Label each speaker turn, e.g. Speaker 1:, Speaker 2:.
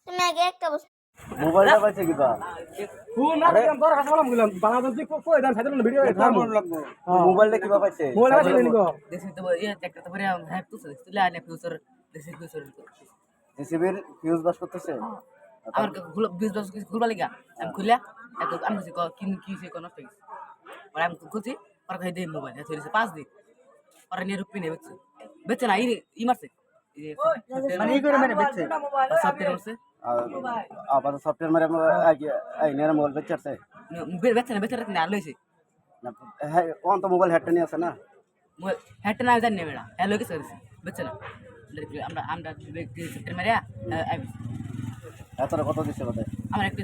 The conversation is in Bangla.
Speaker 1: তুমি আগে একটা বস্তু
Speaker 2: মোবাইলটা পাইছে কি বা
Speaker 3: ফোন না দিলাম তোর কাছে বললাম গেলাম বাংলাদেশ থেকে কই দান সাইডে ভিডিও
Speaker 2: তার মন লাগবে মোবাইলটা কি বা পাইছে
Speaker 3: মোবাইল আছে নিকো
Speaker 4: দেশে তো ইয়ে একটা তো পরে হ্যাক তো তুলে আনে ফিউচার দেশে ফিউচার
Speaker 2: জিসিবির ফিউজ বাস করতেছে
Speaker 4: আমার বিশ বছর কিছু খুলবা লাগা আমি খুলে আমি কিছু কি সে কোনো ফিক্স পরে আমি খুঁজি পরে খাই দিই মোবাইল চলেছে 5 দিন পরে নিয়ে রুপি নেই বেচে না ই মারছে
Speaker 3: মানে ই করে মেরে বেচছে
Speaker 4: সফটওয়্যার মারছে
Speaker 2: আবার সফটওয়্যার মারে এই নেরা মোবাইল বেচারছে
Speaker 4: বেচে না লইছে
Speaker 2: হ্যাঁ কোন তো মোবাইল হেডটা নিয়ে আছে না
Speaker 4: হেডটা না জানি মেরা হ্যালো কি সার্ভিস বেচে না আমরা সফটওয়্যার মারিয়া
Speaker 2: এতটা কত দিছে বোধ
Speaker 4: আমার একটা